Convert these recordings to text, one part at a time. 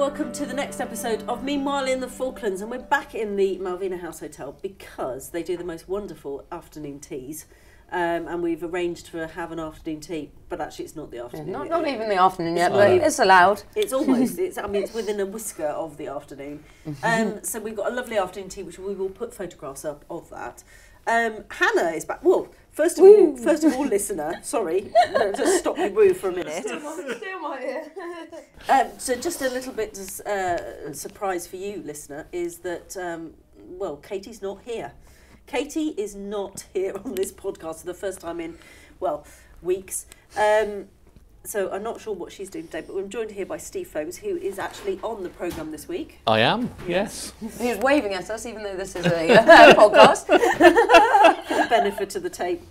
welcome to the next episode of Meanwhile in the Falklands, and we're back in the Malvina House Hotel because they do the most wonderful afternoon teas, and we've arranged to have an afternoon tea, but actually it's not the afternoon. Yeah, not even the afternoon yet, but it's allowed. It's almost, it's within a whisker of the afternoon. So we've got a lovely afternoon tea, which we will put photographs up of that. Hannah is back. Well, first of all, listener, sorry, no, just stop me woo for a minute. Still my ear. So just a little bit surprise for you, listener, is that, well, Katie's not here. Katie is not here on this podcast for the first time in, well, weeks. So I'm not sure what she's doing today, but we're joined here by Steve Foams, who is actually on the programme this week. I am, yes. He's waving at us, even though this is a podcast. For the benefit of the tape,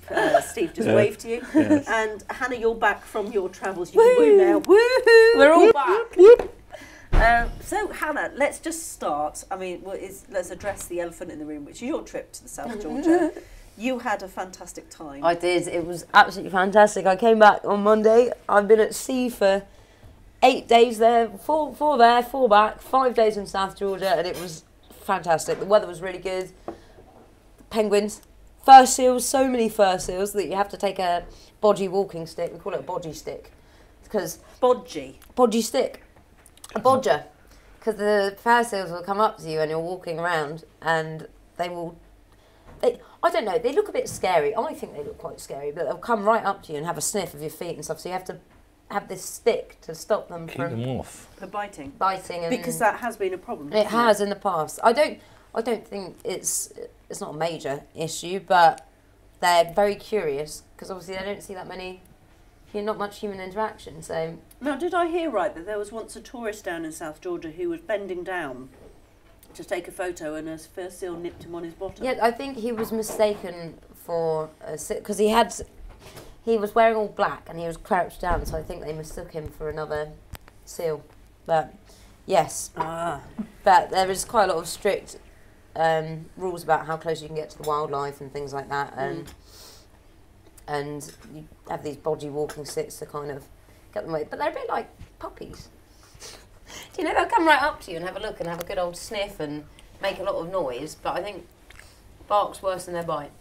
Steve just waved to you. Yes. And Hannah, you're back from your travels. You can woo now. Woohoo! We're all back. So Hannah, let's just start. I mean, let's address the elephant in the room, which is your trip to the South Georgia. You had a fantastic time. I did. It was absolutely fantastic. I came back on Monday. I've been at sea for 8 days there, four there, 4 back, 5 days in South Georgia, and it was fantastic. The weather was really good. Penguins, fur seals, so many fur seals that you have to take a bodgy walking stick. We call it a bodgy stick. Because bodgy stick. A bodger. Because the fur seals will come up to you and you're walking around and they will... I don't know, they look a bit scary. I think they look quite scary, but they'll come right up to you and have a sniff of your feet and stuff, so you have to have this stick to stop them Keep from... them off. For biting. Biting. And Because that has been a problem. it has in the past. I don't think it's not a major issue, but they're very curious, because obviously they don't see that many... not much human interaction, so... Now, did I hear right that there was once a tourist down in South Georgia who was bending down to take a photo and a fur seal nipped him on his bottom? Yeah, I think he was mistaken for a... because he was wearing all black and he was crouched down, so I think they mistook him for another seal. But, yes. But there is quite a lot of strict rules about how close you can get to the wildlife and things like that, and you have these bodgy walking sticks to kind of get them away. But they're a bit like puppies. Do you know, they'll come right up to you and have a look and have a good old sniff and make a lot of noise, but I think bark's worse than their bite.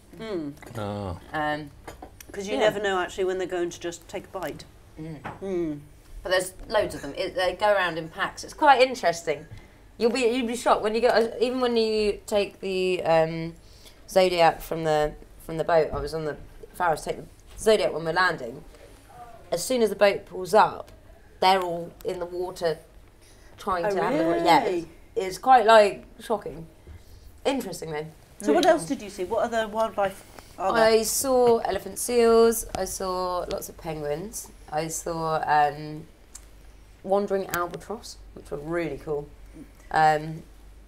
Because you never know actually when they're going to just take a bite. But there's loads of them. They go around in packs. It's quite interesting. You'd be shocked when you go, even when you take the Zodiac from the boat. I was on the Farrows, take the Zodiac when we're landing. As soon as the boat pulls up, they're all in the water trying to have a look. Yeah, it's quite like shocking. Interesting though. So what else did you see? What other wildlife are there? I saw elephant seals, I saw lots of penguins, I saw wandering albatross, which were really cool. I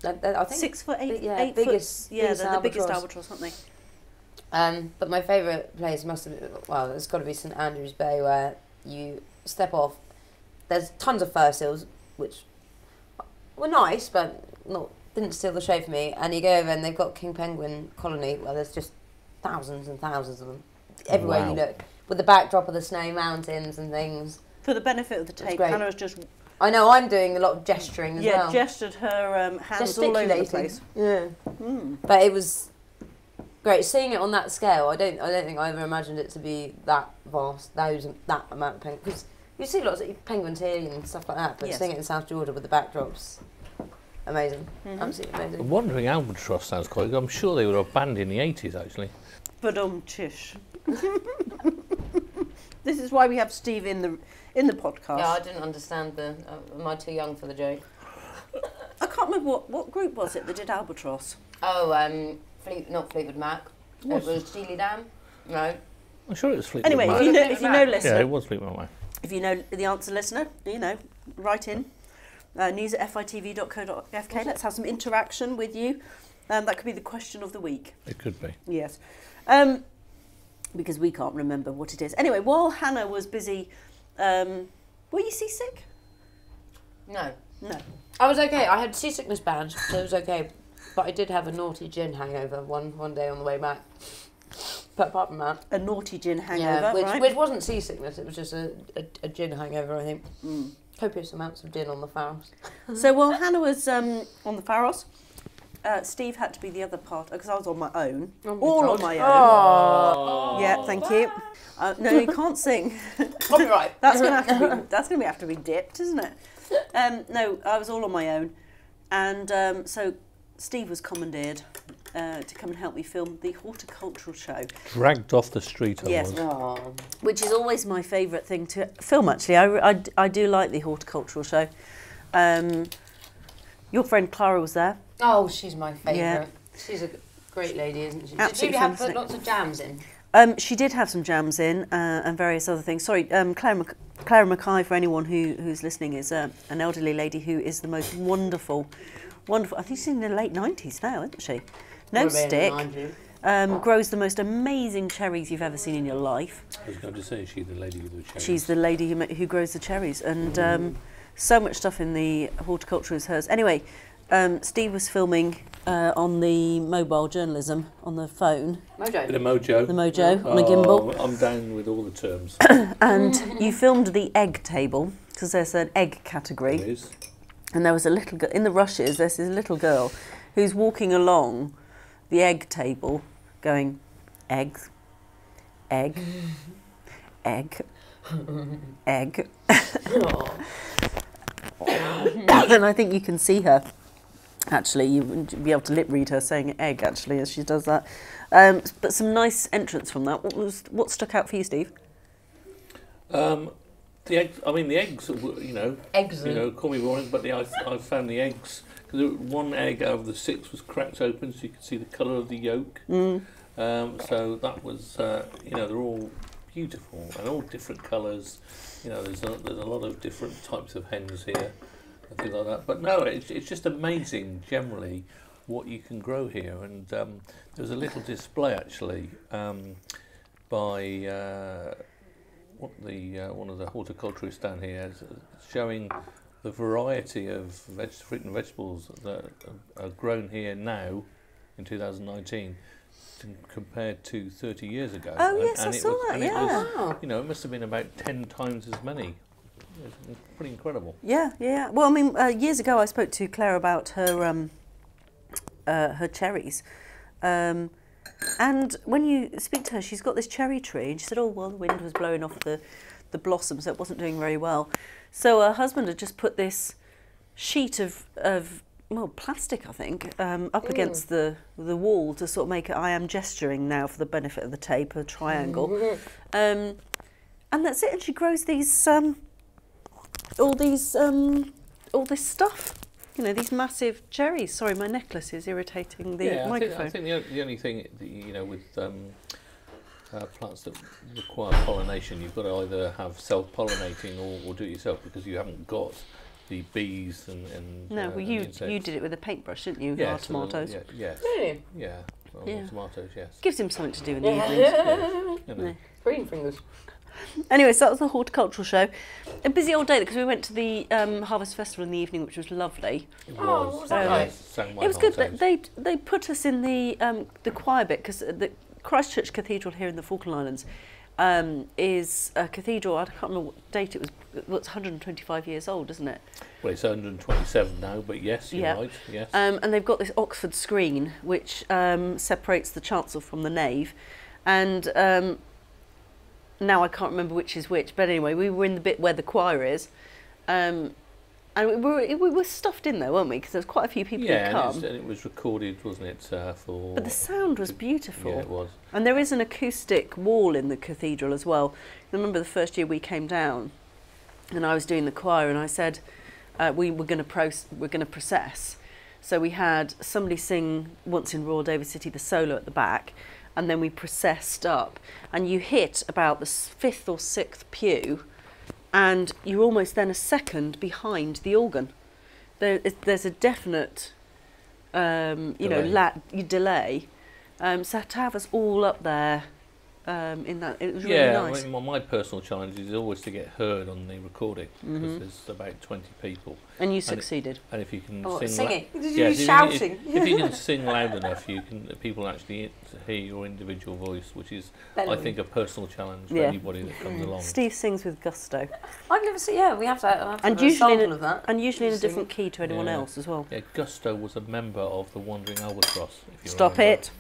think 6 foot 8, yeah, 8 biggest, foot. Yeah, biggest they're the biggest albatross. albatross, aren't they? But my favourite place must have been, well, it's got to be St Andrews Bay, where you step off. There's tons of fur seals, which were nice, but didn't steal the show for me. And you go over and they've got king penguin colony, where there's just thousands and thousands of them everywhere you look, with the backdrop of the snowy mountains and things. For the benefit of the tape, Hannah was just... I know, I'm doing a lot of gesturing as well. Yeah, gestured her hands all over the place. Yeah. But it was great seeing it on that scale. I don't think I ever imagined it to be that vast, that amount of penguins. Because you see lots of penguins here and stuff like that, but seeing it in South Georgia with the backdrops, amazing, absolutely amazing. The wandering albatross sounds quite good. I'm sure they were banned in the 80s, actually. But chish. This is why we have Steve in the podcast. Yeah, I didn't understand am I too young for the joke? I can't remember what group was it that did albatross. Oh, not Fleetwood Mac. It was Steely Dan. No. I'm sure it was Fleetwood Mac. Mac. Anyway, if you know, listener. Yeah, it was Fleetwood Mac. If you know the answer, listener, write in. News at fitv.co.uk. Let's have some interaction with you. That could be the question of the week. It could be. Yes. Because we can't remember what it is. Anyway, while Hannah was busy, were you seasick? No. No. I was okay. I had seasickness band, so it was okay. But I did have a naughty gin hangover one day on the way back. But apart from that... A naughty gin hangover, which wasn't seasickness, it was just a gin hangover, I think. Copious amounts of din on the Faroes. So while Hannah was on the Faroes, Steve had to be the other part, because I was on my own. All on my own. Oh. Yeah, thank you. No, you can't sing. Copyright. That's going to have to be dipped, isn't it? No, I was all on my own. And so Steve was commandeered to come and help me film the Horticultural Show. Dragged off the street, I was. Oh. Which is always my favourite thing to film, actually. I do like the Horticultural Show. Your friend Clara was there. Oh, she's my favourite. Yeah. She's a great lady, isn't she? Absolutely Did you have fantastic. lots of jams in? She did have some jams in and various other things. Sorry, Clara Mackay, for anyone who's listening, is an elderly lady who is the most wonderful. I think she's in the late 90s now, isn't she? No stick. Grows the most amazing cherries you've ever seen in your life. I was going to say, she's the lady with the cherries. She's the lady who grows the cherries. And so much stuff in the horticulture is hers. Anyway, Steve was filming on the mobile journalism on the phone. Mojo. Bit of mojo. The mojo on a gimbal. I'm down with all the terms. And you filmed the egg table, because there's an egg category. It is. And there was a little girl, in the rushes, there's this little girl who's walking along the egg table going, eggs, egg, egg, egg. And I think you can see her. Actually, you would be able to lip read her saying egg, actually, as she does that. But some nice entrance from that. What stuck out for you, Steve? The eggs. I mean, the eggs. You know. Eggs. You know, call me wrong, but I found the eggs, because one egg out of the 6 was cracked open, so you could see the colour of the yolk. So that was. You know, they're all beautiful and all different colours. You know, there's a lot of different types of hens here and things like that. But no, it's just amazing generally what you can grow here. And there's a little display actually by one of the horticulturists down here showing the variety of fruit and vegetables that are grown here now in 2019. Compared to 30 years ago. Oh, yes, I saw that, yeah. Was, you know, it must have been about 10 times as many. It was pretty incredible. Yeah. Well, I mean, years ago I spoke to Claire about her cherries. And when you speak to her, she's got this cherry tree, and she said, oh, well, the wind was blowing off the blossoms, so it wasn't doing very well. So her husband had just put this sheet of plastic, I think, up against the wall to sort of make it, I am gesturing now for the benefit of the tape, a triangle. And that's it, and she grows these, all this stuff. You know, these massive cherries. Sorry, my necklace is irritating the microphone. I think the only thing, you know, with plants that require pollination, you've got to either have self-pollinating or do it yourself, because you haven't got the bees and no, well, you did it with a paintbrush, didn't you? Yes, our tomatoes. Yes. Really? Yeah. Well, Yeah. Tomatoes, yes. Gives him something to do in the evenings. You know. Green fingers. Anyway, so that was the horticultural show. A busy old day because we went to the Harvest Festival in the evening, which was lovely. It Oh, was. what was that like? Sang my It was heart good. out. They put us in the choir bit, because the Christchurch Cathedral here in the Falkland Islands is a cathedral. I can't remember what date it was. It's 125 years old, isn't it? Well, it's 127 now, but yes, you're right. Yes. And they've got this Oxford screen which separates the chancel from the nave, and now I can't remember which is which. But anyway, we were in the bit where the choir is, and we were stuffed in there, weren't we? Because there was quite a few people who'd come. And it was recorded, wasn't it? For. But the sound was beautiful. Yeah, it was. And there is an acoustic wall in the cathedral as well. I remember the first year we came down, and I was doing the choir, and I said we're going to process. So we had somebody sing Once in Royal David City, the solo at the back, and then we processed up. And you hit about the 5th or 6th pew, and you're almost then a second behind the organ. There's a definite, delay. So to have us all up there in that. It was really nice. I mean, my personal challenge is always to get heard on the recording because there's about 20 people. And you succeeded. And if you can singing. Shouting. If you can sing loud enough, people actually hear your individual voice, which is, I think, a personal challenge for anybody that comes along. Steve sings with gusto. I've never seen. Yeah, we have to have a sample of that. And usually in a different key to anyone else as well. Yeah, Gusto was a member of the Wandering Albatross. If you Stop remember. it.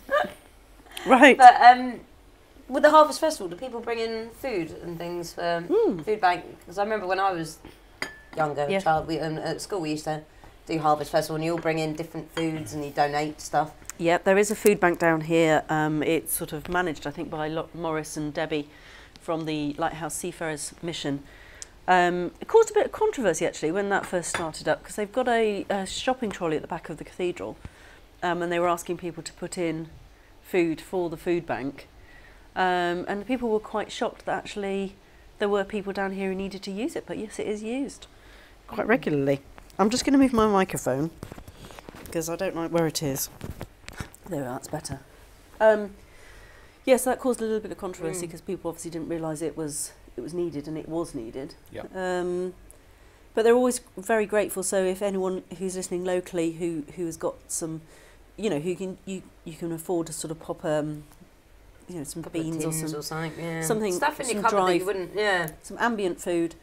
Right. But with the Harvest Festival, do people bring in food and things for food bank? Because I remember when I was younger, child, at school we used to do Harvest Festival, and you all bring in different foods and you donate stuff. Yeah, there is a food bank down here. It's sort of managed, I think, by Morris and Debbie from the Lighthouse Seafarers Mission. It caused a bit of controversy actually when that first started up, because they've got a shopping trolley at the back of the cathedral, and they were asking people to put in food for the food bank. And the people were quite shocked that actually there were people down here who needed to use it, but yes, it is used quite regularly. I'm just going to move my microphone because I don't like where it is. There we are, that's better. Yes, that caused a little bit of controversy because people obviously didn't realise it was needed, and it was needed. Yeah. But they're always very grateful. So if anyone who's listening locally who has got some, who you can afford to sort of pop some beans or something stuff in your cupboard that you wouldn't, some ambient food,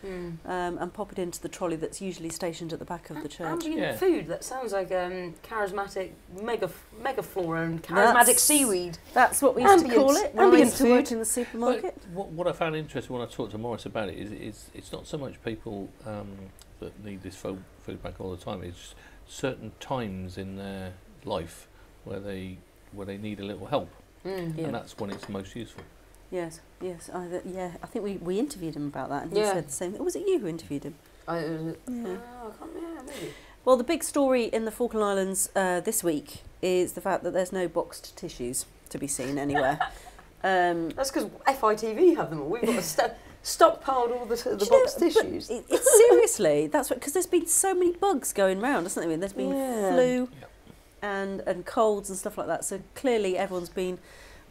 and pop it into the trolley that's usually stationed at the back of the church. Ambient food, that sounds like charismatic megaflora and charismatic seaweed. That's what we used to call it when I used to work in the supermarket. But what I found interesting when I talked to Morris about it is it's not so much people that need this food bank all the time. It's certain times in their life where they need a little help. And that's when it's most useful. Yes. I think we interviewed him about that, and he said the same thing. Was it you who interviewed him? I can't maybe. Well, the big story in the Falkland Islands this week is the fact that there's no boxed tissues to be seen anywhere. That's because FITV have them all. We've got stockpiled all the boxed tissues. It's seriously, that's because there's been so many bugs going round, hasn't there? There's been flu. And colds and stuff like that. So clearly everyone's been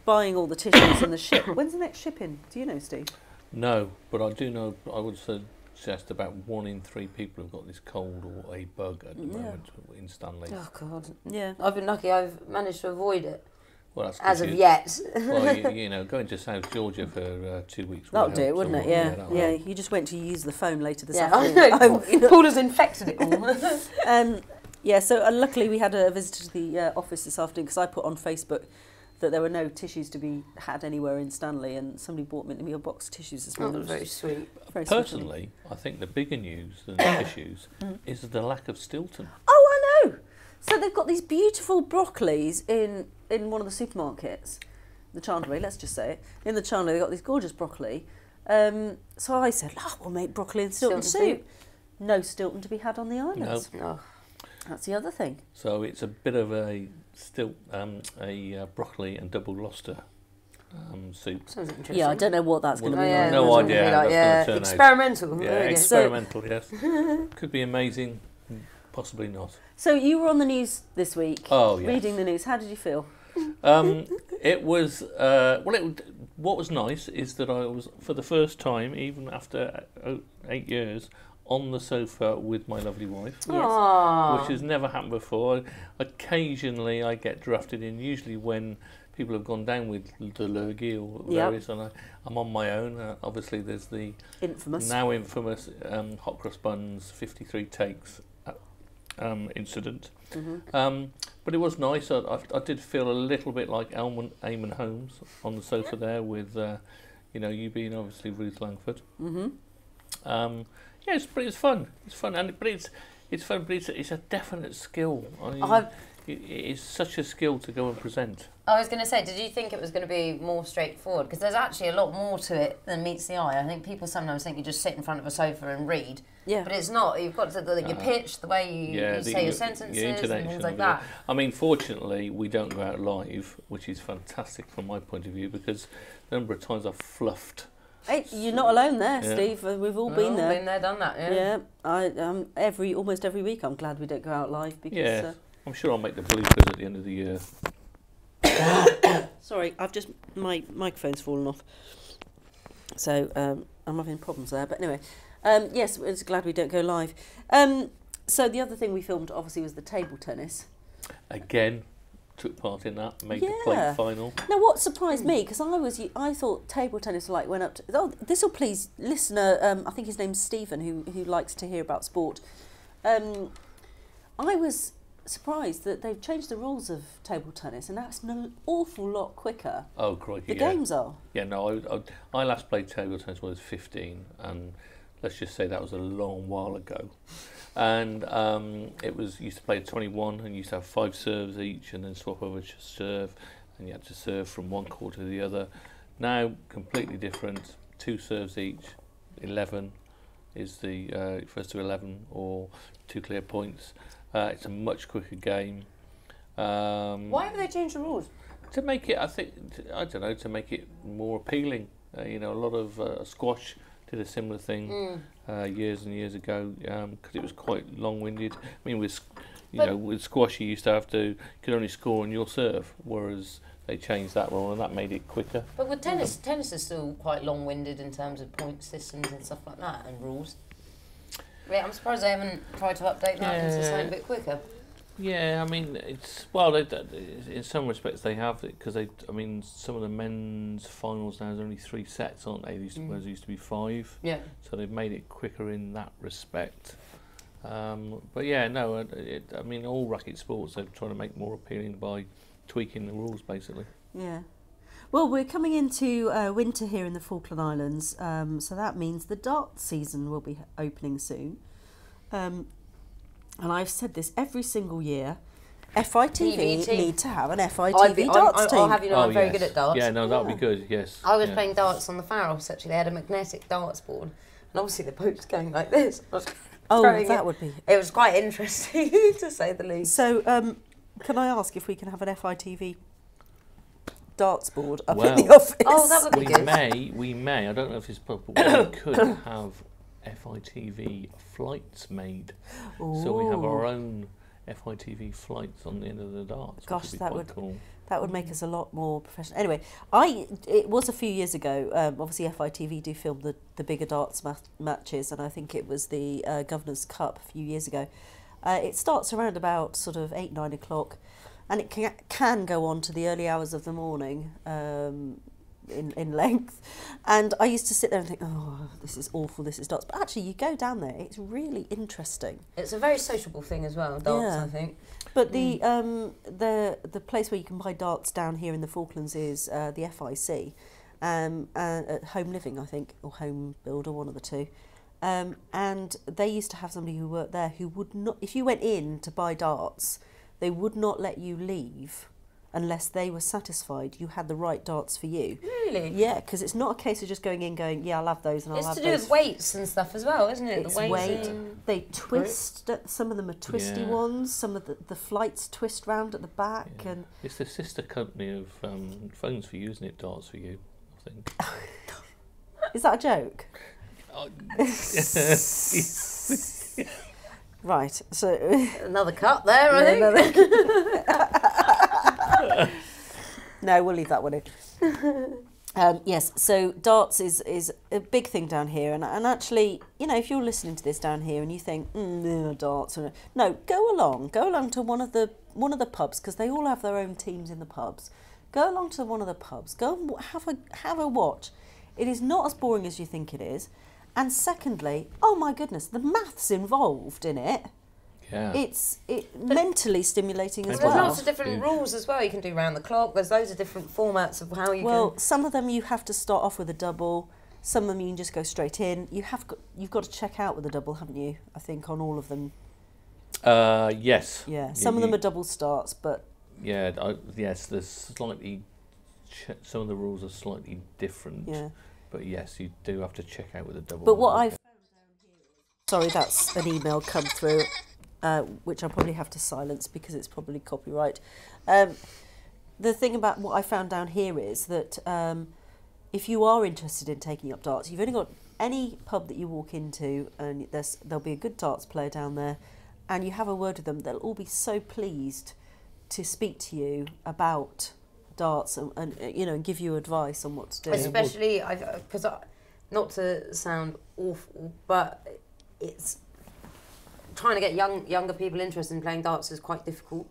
buying all the tissues in the ship. When's the next ship in? Do you know, Steve? No, but I do know, I would suggest about 1 in 3 people have got this cold or a bug at the moment in Stanley. Oh, God. Yeah. I've been lucky. I've managed to avoid it. Well, that's as of yet. Well, going to South Georgia for 2 weeks. That'll do it, wouldn't it? Yeah. You just went to use the phone later this afternoon. I know. Paula's infected it all. Yeah, so luckily we had a visitor to the office this afternoon because I put on Facebook that there were no tissues to be had anywhere in Stanley, and somebody bought me a box of tissues this morning. Very sweet. Personally, I think the bigger news than the tissues is the lack of Stilton. Oh, I know! So they've got these beautiful broccolis in one of the supermarkets, the Chandlery, let's just say it. In the Chandlery, they've got these gorgeous broccoli. So I said, we'll make broccoli and Stilton soup. No Stilton to be had on the islands. No. That's the other thing. So it's a bit of a broccoli and double Gloucester soup. Sounds interesting. Yeah, I don't know what that's going to be like. No idea how that's going to turn experimental. out. Yeah, experimental, yes. Could be amazing, possibly not. So you were on the news this week. Oh, yes. Reading the news. How did you feel? It was, what was nice is that I was, for the first time, even after 8 years, on the sofa with my lovely wife, which has never happened before. Occasionally I get drafted in, usually when people have gone down with the lurgy or various, and I'm on my own. Obviously there's the now infamous hot cross buns 53 takes incident. But it was nice. I did feel a little bit like Eamon Holmes on the sofa there with, you being obviously Ruth Langford. Yeah, it's fun. It's fun, but it's a definite skill. I mean, it is such a skill to go and present. I was going to say, did you think it was going to be more straightforward? Because there's actually a lot more to it than meets the eye. I think people sometimes think you just sit in front of a sofa and read. Yeah. But it's not. You've got to your pitch, the way you say your sentences and things like that. I mean, fortunately, we don't go out live, which is fantastic from my point of view, because the number of times I've fluffed. Hey, you're not alone there, Steve. We've all been there. Been there, done that. Yeah. Almost every week, I'm glad we don't go out live because. I'm sure I'll make the bloopers at the end of the year. Sorry, my microphone's fallen off. So I'm having problems there. But anyway, yes, it's glad we don't go live. So the other thing we filmed obviously was the table tennis. Again, took part in that, made the plate final. Now, what surprised me, because I thought table tennis like went up to. Oh, this will please listener. I think his name's Stephen, who likes to hear about sport. I was surprised that they've changed the rules of table tennis, and that's an awful lot quicker. Oh, crikey! The games are. Yeah, no, I last played table tennis when I was 15, and let's just say that was a long while ago. And used to play 21, and used to have 5 serves each, and then swap over to serve, and you had to serve from one court to the other. Now, completely different. 2 serves each. 11 is the first to 11, or 2 clear points. It's a much quicker game. Why have they changed the rules? To make it, to make it more appealing. A lot of squash did a similar thing years and years ago because it was quite long-winded. I mean, with squash, you could only score on your serve, whereas they changed that rule and that made it quicker. But with tennis is still quite long-winded in terms of point systems and stuff like that and rules. Yeah, I'm surprised they haven't tried to update that into something a bit quicker. Yeah, I mean, in some respects they have it because some of the men's finals now is only 3 sets, aren't they? These used to be 5. Yeah. So they've made it quicker in that respect. But yeah, no, all racket sports they're trying to make more appealing by tweaking the rules, basically. Yeah. Well, we're coming into winter here in the Falkland Islands, so that means the dart season will be opening soon. And I've said this every single year, FITV need to have an FITV darts team. I'll have you know, I'm very good at darts. Yeah, no, that would be good, yes. I was playing darts on the Faroes, actually. They had a magnetic darts board, and obviously the boat's going like this. Would be... It was quite interesting, to say the least. So, can I ask if we can have an FITV darts board up in the office? Oh, that would be good. We may. I don't know if it's possible, but we could have FITV flights made. Ooh. So we have our own FITV flights on the end of the darts. Gosh, that would be cool. That would make us a lot more professional. Anyway, it was a few years ago. Obviously, FITV do film the bigger darts matches, and I think it was the Governor's Cup a few years ago. It starts around about sort of 8-9 o'clock, and it can go on to the early hours of the morning. In length, and I used to sit there and think, oh, this is awful, this is darts. But actually, you go down there, it's really interesting. It's a very sociable thing as well, darts. I think. But the place where you can buy darts down here in the Falklands is the FIC, at Home Living, I think, or Home Builder, one of the two. And they used to have somebody who worked there who would not, if you went in to buy darts, they would not let you leave unless they were satisfied you had the right darts for you. Really? Yeah, because it's not a case of just going in going, yeah, I'll have those and I'll have those. It's to do with weights and stuff as well, isn't it? It's weight. They twist, some of them are twisty ones, some of the flights twist round at the back. Yeah. And it's the sister company of Phones for You, isn't it? Darts for You, I think. Is that a joke? Right, so... Another cut there, I think. No, we'll leave that one in. Yes, so darts is a big thing down here, and actually, if you're listening to this down here and you think, darts, no, go along to one of the pubs, because they all have their own teams in the pubs. Go along to one of the pubs, go and have a watch. It is not as boring as you think it is. And secondly, oh my goodness, the maths involved in it. Yeah. It's mentally stimulating as well. There's lots of different rules as well. You can do round the clock. There's loads of different formats of how you can... Well, some of them you have to start off with a double. Some of them you can just go straight in. You've got to check out with a double, haven't you? I think on all of them. Yes. Yeah. Some of them are double starts, but... Yeah. Yes. There's slightly... Some of the rules are slightly different. Yeah. But yes, you do have to check out with a double. But what I've found down here... Sorry, that's an email come through, which I'll probably have to silence because it's probably copyright. The thing about what I found down here is that if you are interested in taking up darts, you've only got any pub that you walk into and there'll be a good darts player down there, and you have a word with them, they'll all be so pleased to speak to you about darts and you know, and give you advice on what to do. Especially, because not to sound awful, but it's trying to get younger people interested in playing darts is quite difficult.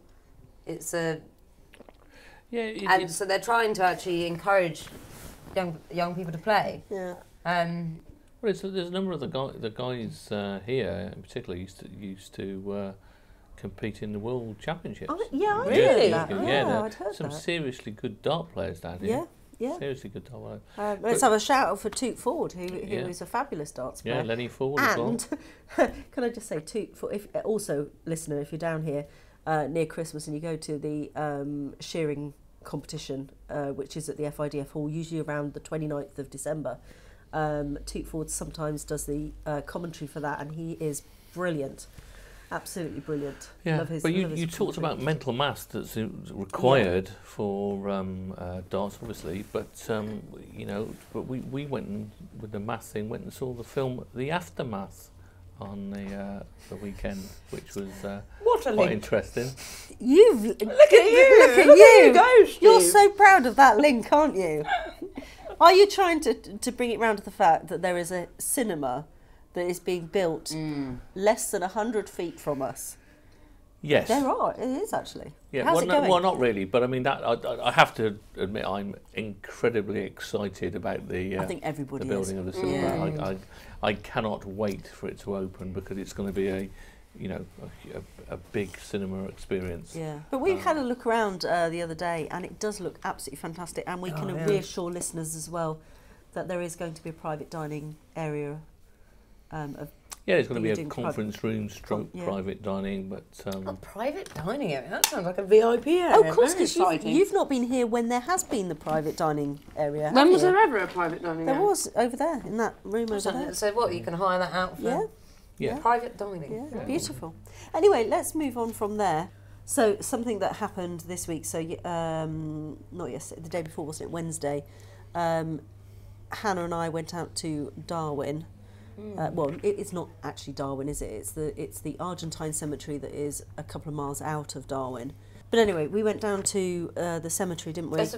It's a so they're trying to actually encourage young people to play. Yeah. Well, there's a number of the guys here, in particular, used to compete in the World Championships. Oh, yeah, I Really? heard that. Yeah, I'd heard some that. seriously good dart players down here. Yeah. Seriously good dart players. Let's have a shout out for Toot Ford, who is a fabulous darts player. Yeah, Lenny Ford as well. And can I just say, Toot Ford, also, listener, if you're down here near Christmas and you go to the shearing competition, which is at the FIDF Hall, usually around the 29th of December, Toot Ford sometimes does the commentary for that, and he is brilliant. Absolutely brilliant. Yeah, love his, but love his you talked commentary. about mental mass that's required for darts, obviously. But you know, but we went with the math thing. Went and saw the film The Aftermath on the weekend, which was quite interesting. Look at you! Go, Steve. You're so proud of that link, aren't you? Are you trying to bring it round to the fact that there is a cinema that is being built less than 100 feet from us? Yes. There are. It is actually. Yeah. How's it going? Well, not really, but I mean that I have to admit I'm incredibly excited about the I think everybody the building is. of the cinema. I cannot wait for it to open because it's going to be a big cinema experience. Yeah, but we had a look around the other day, and it does look absolutely fantastic. And we can reassure listeners as well that there is going to be a private dining area. There's going to be a conference room, private dining, but A private dining area? That sounds like a VIP area. Oh, of course, Very because exciting. you've not been here when there has been the private dining area. When have was you? there ever a private dining There area? was over there in that room over there. So what, you can hire that out for Yeah, private dining? yeah, beautiful. Anyway, let's move on from there. So something that happened this week. So not yesterday, the day before, wasn't it? Wednesday. Hannah and I went out to Darwin. Well, it's not actually Darwin, is it? It's the Argentine cemetery that is a couple of miles out of Darwin. But anyway, we went down to the cemetery, didn't we? It's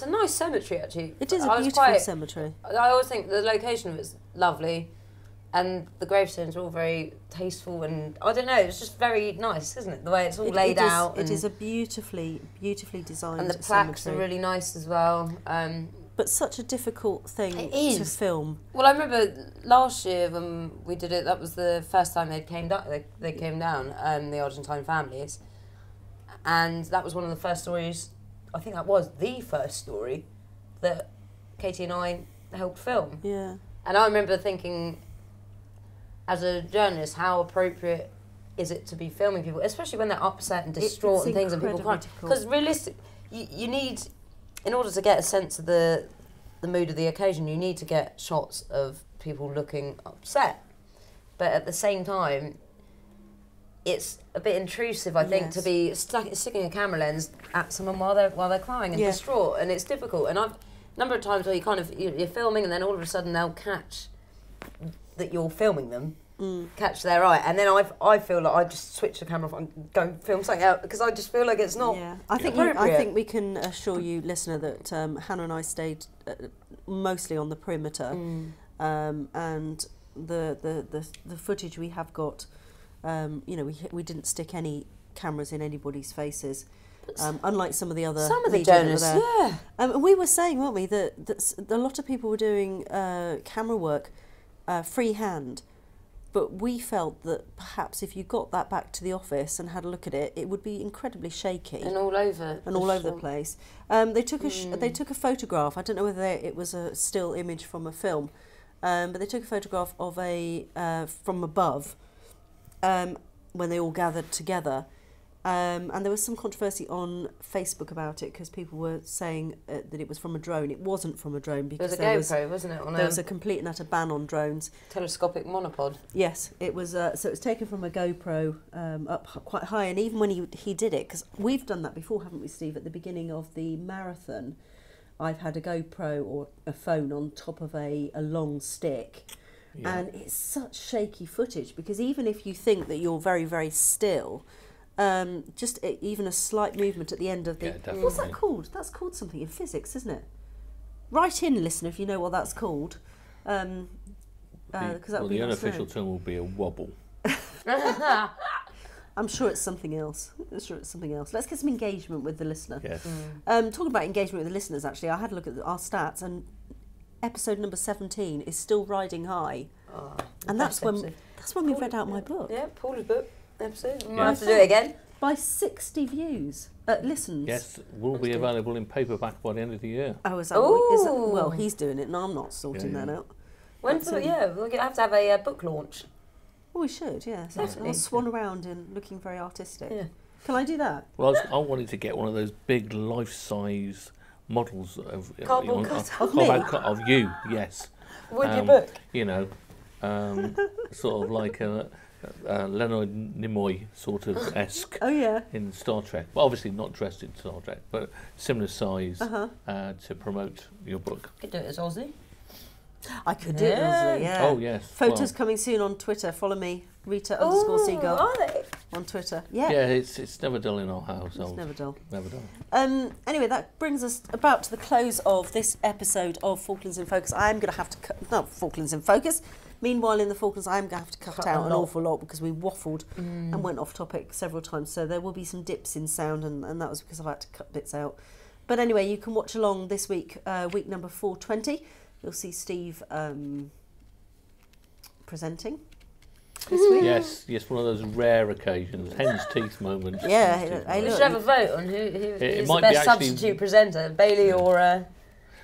a nice cemetery, actually. It is a beautiful cemetery. I always think the location of it's lovely, and the gravestones are all very tasteful, and I don't know, it's just very nice, isn't it? The way it's all laid out. It is a beautifully designed and the plaques cemetery. are really nice as well. But such a difficult thing to film. Well, I remember last year when we did it, that was the first time they came down, the Argentine families. And that was one of the first stories, I think that was the first story that Katie and I helped film. Yeah. And I remember thinking, as a journalist, how appropriate is it to be filming people, especially when they're upset and distraught and things and people crying. Because realistic, you need, in order to get a sense of the mood of the occasion, you need to get shots of people looking upset. But at the same time, it's a bit intrusive, I think, to be sticking a camera lens at someone while they're crying and distraught, and it's difficult. And I've a number of times where you're filming, and then all of a sudden they'll catch that you're filming them, catch their eye, and then I feel like I just switch the camera off and go film something out because I just feel like it's not. Yeah, I think we can assure you, listener, that Hannah and I stayed mostly on the perimeter, and the footage we have got. We didn't stick any cameras in anybody's faces, unlike some of the other journalists. Yeah, and we were saying, weren't we, that a lot of people were doing camera work freehand, but we felt that perhaps if you got that back to the office and had a look at it, it would be incredibly shaky and all over the place. They took a photograph. I don't know whether it was a still image from a film, but they took a photograph of from above. When they all gathered together, and there was some controversy on Facebook about it because people were saying that it was from a drone. It wasn't from a drone because there was a GoPro, wasn't it? There was a complete and utter ban on drones. Telescopic monopod. Yes, it was. So it was taken from a GoPro up quite high, and even when he did it, because we've done that before, haven't we, Steve? At the beginning of the marathon, I've had a GoPro or a phone on top of a long stick. Yeah. And it's such shaky footage because even if you think that you're very, very still, Even a slight movement at the end of the... Yeah, definitely. What's that called? That's called something in physics, isn't it? Write in, listener, if you know what that's called. The unofficial term will be a wobble. I'm sure it's something else. Let's get some engagement with the listener. Yes. Talking about engagement with the listeners, actually, I had a look at our stats, and episode number 17 is still riding high. Oh, and that's when we read out my book. Yeah, Paula's book episode. We might have to do it again. By 60 views, listens. Yes, will be available in paperback by the end of the year. Oh, is that well, he's doing it and I'm not sorting that out. When's we're going to have a book launch. Oh, we should, yeah. So I'll swan around in looking very artistic. Yeah. Can I do that? Well, I wanted to get one of those big life-size models of cardboard cutout of you, yes. With your book. You know, sort of like a Leonard Nimoy sort of esque. Oh yeah. In Star Trek, well, obviously not dressed in Star Trek, but similar size to promote your book. You could do it as Aussie. I could do it, yeah. Oh yes. Photos coming soon on Twitter. Follow me, Rita_Seagull are they? on Twitter. Yeah. Yeah, it's never dull in our household. It's never dull. Never dull. Anyway, that brings us about to the close of this episode of Falklands in Focus. I am going to have to Falklands in Focus. Meanwhile, in the Falklands, I am going to have to cut out an awful lot because we waffled and went off topic several times. So there will be some dips in sound, and that was because I've had to cut bits out. But anyway, you can watch along this week, week number 420. You'll see Steve presenting this week. Yes, one of those rare occasions, hen's teeth moments. Yeah, We should have a vote on who is the might best be actually- substitute presenter, Bailey or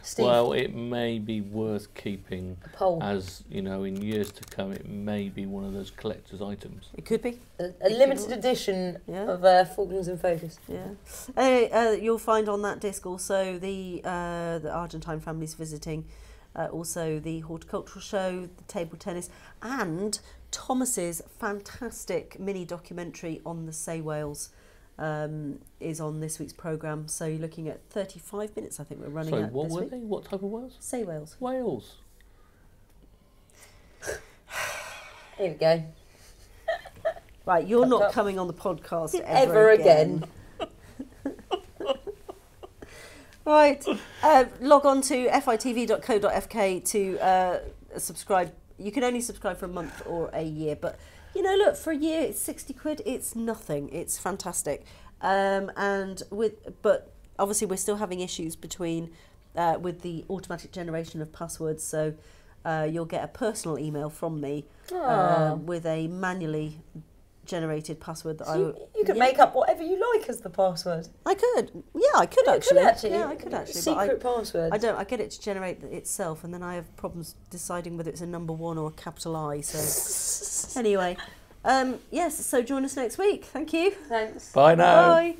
Steve. Well, it may be worth keeping a poll. as, you know, in years to come, it may be one of those collector's items. It could be. A limited edition of Falklands in Focus. Yeah. You'll find on that disc also the Argentine families visiting, also the Horticultural Show, the table tennis, and Thomas's fantastic mini documentary on the sei whales is on this week's programme. So you're looking at 35 minutes, I think we're running at what this were week. they? What type of whales? Sei whales. Whales. Here we go. Right, you're not coming on the podcast Ever again. Right, log on to fitv.co.fk to subscribe. You can only subscribe for a month or a year, but you know, look, for a year it's 60 quid. It's nothing. It's fantastic. But obviously we're still having issues between with the automatic generation of passwords. So you'll get a personal email from me with a manually generated password that you could make up whatever you like as the password. I could. Yeah, I could actually. Yeah, I could actually. Secret password. I don't. I get it to generate itself, and then I have problems deciding whether it's a number 1 or a capital I. So anyway, yes. So join us next week. Thank you. Thanks. Bye now. Bye.